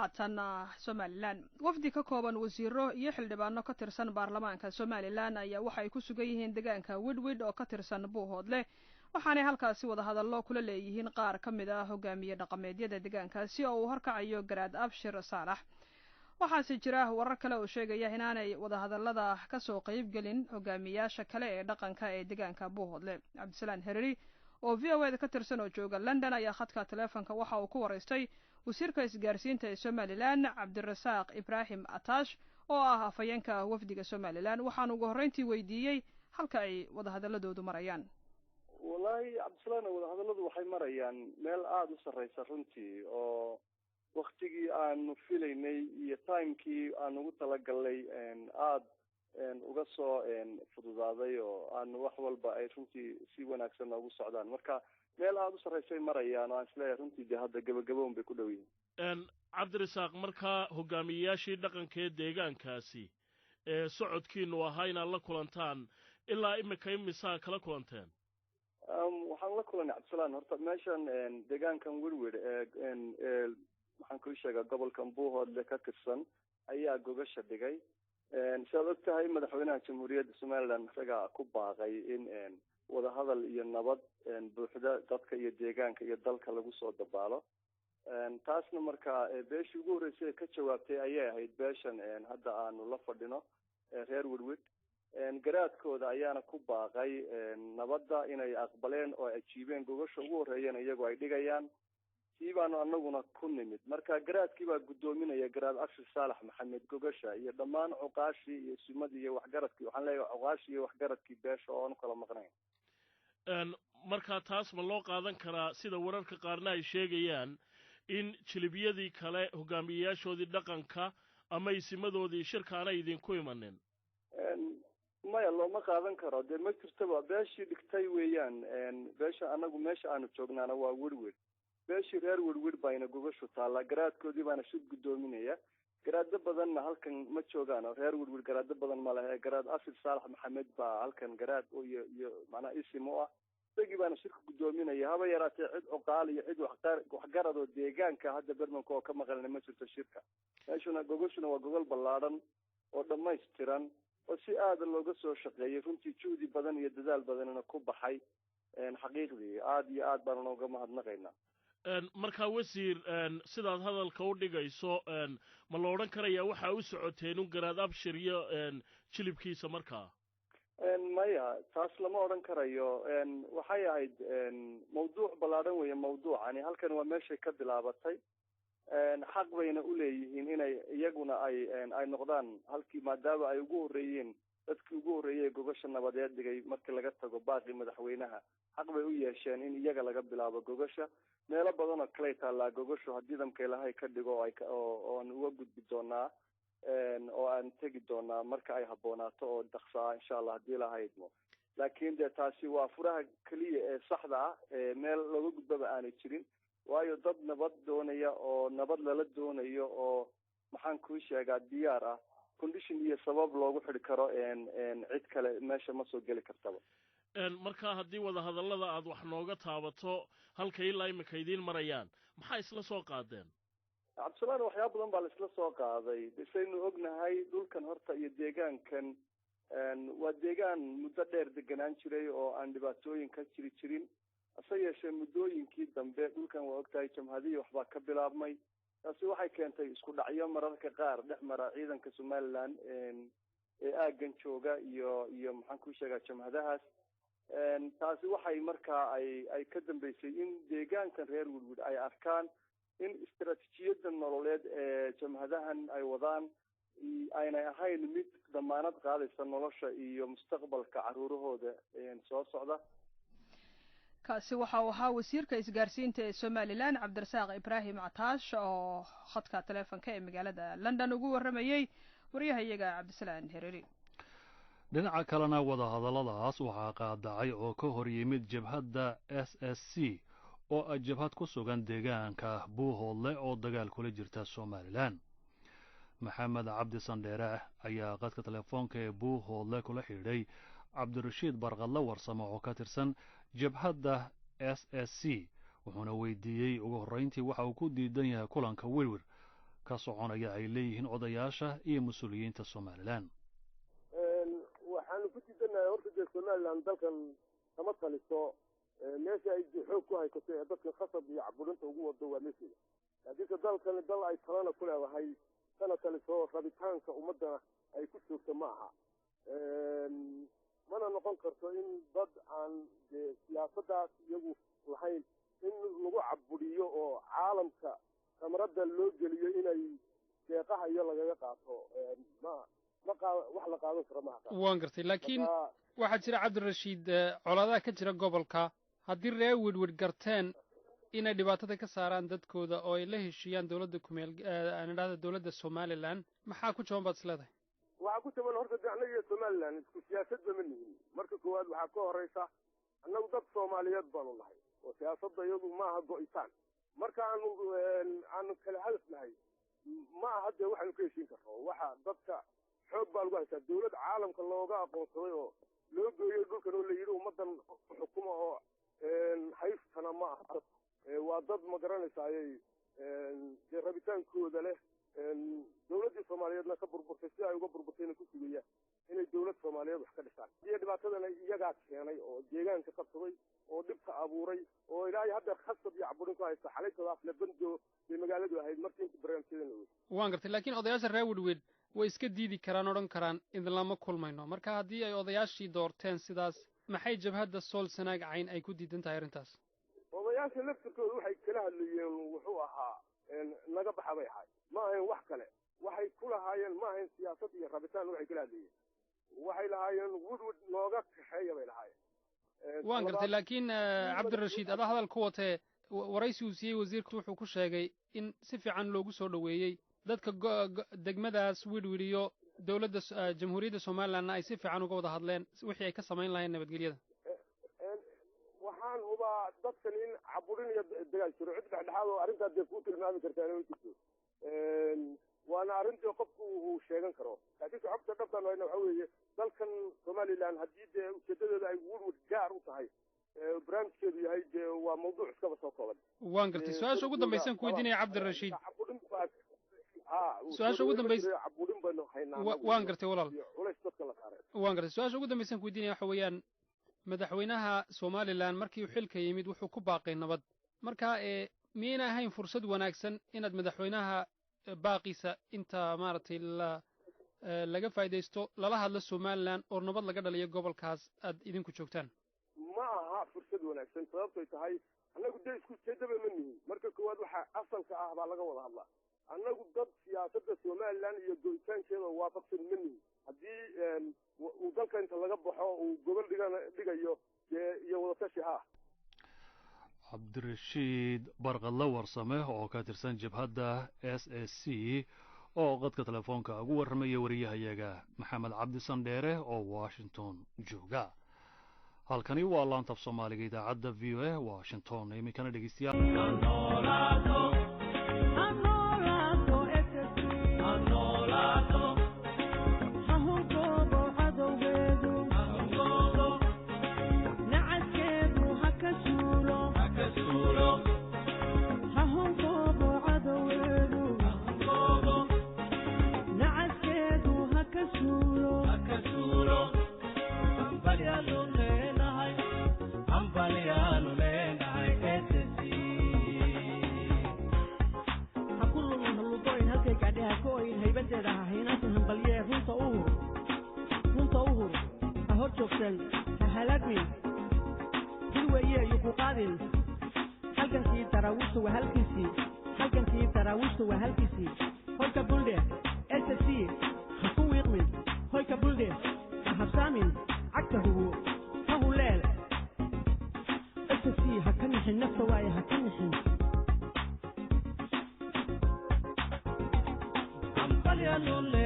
haatan Somaliland wafdi ka kooban wasiiro iyo xildhibaano ka tirsan baarlamaanka Somaliland ayaa waxa ay ku sugan yihiin deegaanka Widwid oo ka tirsan Buuhoodle waxaana halkaasi wada hadallo kula leeyihiin qaar ka mid ah hogaamiye dhaqameedyada deegaankaasi oo uu horkacayo Garaad Abshir Saalax waxaase jira warar kale oo sheegaya inaanay wada hadallada ka soo qayb gelin hogaamiyaasha kale ee dhaqanka ee deegaanka Buuhoodle Cabdisalaan Hereri oo VOA ka tirsan oo jooga London ayaa khadka telefoonka waxa uu ku wareystay wasiirka isgaarsiinta ee Somaliland Cabdirasaaq Ibrahim Atash oo ah afayeenka wafdiga Somaliland waxaan ugu horreyntii weydiiyey halka ay wada hadalladoodu marayaan wallahi Cabdisalaan wada hadalladu waxay marayaan meel aad u sareysa runtii oo waqtigii aanu filaynay iyo timekii aan ugu talagalnay aad uga soo fududaaday oo aan wax walba ay runtii si wanaagsan ugu socdaan marka meel aad u sareysay marayaan oo aan isleeyahay runtii hadda gabagaboon bay ku dhow yihiin Cabdirasaaq marka hogaamiyaashii dhaqanka ee deegaankaasi socodkiinu ahaa inaad la kulantaan ilaa imika imisaa kala kulanteen waxaan la kulanay Cabdisalaan horta meeshan deegaankan Widwid waxaan ku sheegaa gobolkan Buuhoodle ka tirsan ayaa gogasha dhigay sidaad ogtahay madaxweynaha jamhuuriyadda Somaliland isaga ku baaqay in wada hadal iyo nabad buuxda dadka iyo deegaanka iyo dalka lagu soo dabaalo taasna marka beeshii ugu horreysay ka jawaabtay ayay ahayd beeshan hadda aanu la fadhino reer Widwid garaadkooda ayaana ku baaqay nabadda inay aqbaleen oo ajiibeen gogasha ugu horreeyeen iyagoo ay dhigayaan sibaanu annaguna ku nimid marka garaadkii baa guddoominaya Garaad Abshir Saalax Maxamed gogasha iyo dhammaan cuqaashii iyo sumadii iyo waxgaradkii waxaan leeyahay cuqaashii iyo waxgaradkii beesha oo aan kala maqnayn marka taas ma loo qaadan karaa sida wararka qaarna ay sheegayaan in jilibiyadii kale hogaamiyayaashoodii dhaqanka ama isimadoodii shirkaana idinku imanin maya looma qaadan karo dee ma jirtaba beeshii dhigtay weeyaan beesha annagu meesha aanu joognaana waa Widwid beeshii reer Widwid bayna gogashu taallaa garaadkoodii baana shir guddoominaya garaado badanna halkan ma joogaan oo reer Widwid garaado badan ma leh Garaad Abshir Saalax Maxamed baa halkan garaad iyo macnaa isim u ah isagii baana shirka guddoominaya haba yaraatee cid cuqaal iyo cid waxgarad oo deegaanka hadda Bermanka oo ka maqalna ma jirto shirka meeshuna gogashuna waa gogol ballaadhan oo dhammaystiran oo si aad looga soo shaqeeyay runtii juhdi badan iyo dadaal badanna ku baxay xaqiiqdii aad iyo aad baan uga mahadnaqaynaa marka wasiir sidaad hadalka u dhigayso ma la odhan karayaa waxa u socoteen Garaad Abshir iyo jilibkiisa markaa maya taas lama odhan karayo waxay ahayd mawduuc ballaadhan weeye mawduucani halkan waa meeshay ka bilaabatay xaq bayna u leeyihiin inay iyaguna ay noqdaan halkii maadaama ay ugu horreeyeen dadkii ugu horreeyay gogasha nabadeed dhigay markii laga tago baaqi madaxweynaha xaq bay u yeesheen in iyaga laga bilaabo gogasha meelo badan oo kale taallaa gogashu haddii damka Ilaahay ka dhigo oo aan uga gudbi doonaa oo aan tegi doonaa marka ay habboonaato oo dhaqsaa insha Allah haddii Ilaahay idmo laakiin dee taasi waa furaha kaliya ee saxda ah meel looga gudbaba aanay jirin waayo dad nabad doonaya oo nabad lala doonayo oo maxaan kuu sheegaa diyaar ah condition iyo sabab loogu xidhi karo cid kale meesha ma soo geli kartaba marka haddii wada hadallada aad wax nooga taabato halka ilaa imika idiin marayaan maxaa isla soo qaadeen Cabdisalaan waxyaabo badan baa la isla soo qaaday bisaynu ognahay dhulkan horta iyo deegaankan waa deegaan muddo dheer deganaan jiray oo aan dhibaatooyin ka jirin ase yeeshee muddooyinkii dambe dhulkan waa ogtahay jamhadihii waxbaa ka bilaabmay taasi waxay keentay isku dhacyo mararka qaar dhex mara ciidanka Somaliland ee aaggan jooga iyo maxaan ku sheegaa jamhadahaas taasi waxay markaa ay ka dambeysay in deegaankan reer Widwid ay arkaan in istiraatiijiyadda nololeed ee jamhadahan ay wadaan aynay ahayn mid damaanad qaadaysa nolosha iyo mustaqbalka caruurahooda soo socda kaasi waxa uu ahaa wasiirka isgaarsiinta ee Somaliland Cabdirasaaq Ibrahim Atash oo khadka telefoonka ee magaalada London ugu waramayay wariyahayaga Cabdisalaan Hereri dhinaca kalena wada hadalladaas waxaa qaadacay oo ka hor yimid jabhadda SSC oo ah jabhad ku sugan deegaanka Buuhoodle oo dagaal kula jirta Somaliland maxamed cabdi sandheere ayaa qadka telefoonka ee Buuhoodle kula xidhay Cabdirashiid Barqadle warsamo oo ka tirsan jabhadda SSC wuxuuna weydiiyey ugu horreyntii waxa uu ku diidan yahay kulanka Widwid ka soconaya ay leeyihiin odayaasha iyo mas-uuliyiinta somalilan waxaanu ku diidanahay horta dee somalilan dalkan kama taliso meesha ay xoog ku haysato ee dadka khasab iyo caburinta ugu wado waa meesheeda laakiinse dalkani dal ay talana ku leedahay kana taliso rabitaanka ummadda ay ku joogto ma aha mana noqon karto in dad aan dee siyaasaddaas iyagu lahayn in lagu caburiyo oo caalamka kamarada loo geliyo inay deeqaha iyo lagaga qaato wax la qaadan karo maaha waan gartay laakiin waxaa jira cabdirashiid colaadaha ka jira gobolka haddii reer wedwed garteen inay dhibaatada ka saaraan dadkooda oo ay la heshiiyaan dowladda kumeel aan idhahda dowladda somalilan maxaa ku jaban baad is leedahay waxaa ku jaban horta de annaga iyo somalilan isku siyaasadba ma nihin marka koowaad waxaa ka horeysa annagu dad soomaaliyeed baanu nahay oo siyaasadda iyadu maaha go-itaan marka aanu kala hadaf nahay ma aha dee waxaanu ka heshiin karno waxa dadka xoog baa lagu haysaa dawlad caalamka looga aqoonsaday oo loo gooyey dhulkan oo la yidhi ummaddan xukuma oo haystana ma aha waa dad ma garanaysayay dee rabitaankooda leh dawladdii soomaaliyeedna ka burburtay si ay uga burburtayna ku sugayaan inay dawlad soomaaliyeed wax ka dhistaan iyo dhibaatadana iyagaa keenay oo deegaanka qabsaday oo dhibka abuuray oo ilaahay hadda khasab iyo caburin ku haysta xalaytadaas labando bay magaaladu ahayd markii inta barnaamijyadan la weyy waan gartay laakiin odayaasha reer wedwed way iska diidi karaan odhan karaan idinlama kulmayno marka haddii ay odayaashii doorteen sidaas maxay jabhadda sool sanaag cayn ay ku diidan tahay arrintaas odayaasha laftirkooda waxay kala hadlayeen wuxuu ahaa naga baxa bay ahaay ma ahayn wax kale waxay ku lahaayeen ma ahayn siyaasad iyo rabitaan waxay kala hadlayeen waxay lahaayeen wedwed nooga kaxeeya bay lahaayeen waan gartay laakiin cabdirashiid adaa hadal ku watee waraysi uu siiyey wasiirku wuxuu ku sheegay in si fiican loogu soo dhoweeyey dadka degmadaas wedwed iyo dowladda jamhuuriyadda somalilandna ay si fiican uga wada hadleen wixii ay ka samayn lahayn nabadgelyada waxaan hubaa dadkan in caburin iyo dagaal jiro cid dhexdhexaad oo arrintaa dee kuu tilmaami kartaa inay jirto waana arrintii qofku uu sheegan karo laakiin xogta dhabtan wayna waxa weeye dalkan somaliland haddii dee ujeedadeeda ay wedwed gaar u tahay barnaamijkeedu yahay dee waa mawduuc iskaba soo kooban waan gartay su-aasha ugu dambaysan ku weydiinaya cabdirashiid su-aasha ugu dambaysa waan gartay walaal waan gartay su-aasha ugu dambaysan ku weydiinaya waxa weeyaan madaxweynaha somalilan markii uu xilka yimid wuxuu ku baaqay nabad marka miyayna ahayn fursad wanaagsan inaad madaxweynaha baaqiisa inta maaragtay laga faa'iidaysto lala hadlo somalilan oo nabad laga dhaliyo gobolkaas aad idinku joogtaan ma aha fursad wanaagsan sababtoy tahay annagu dee isku jeedaba ma nihin marka koowaad waxaa asalka ah baa laga wada hadlaa annagu dad siyaasadda somalilan iyo go'itaankeeda waafaqsan ma nihin haddii uu dalka inta laga baxo uu gobol dhigayo dee iyo wadatashi ha cabdirashiid barqadle warsame oo ka tirsan jabhadda s a c oo qadka telefoonka ugu warramaya wariyahayaga maxamed cabdi sandheere oo washington jooga halkani waa laantaf soomaaliga idaacadda v o a washington iminkana dhegeystayaal Hallelujah.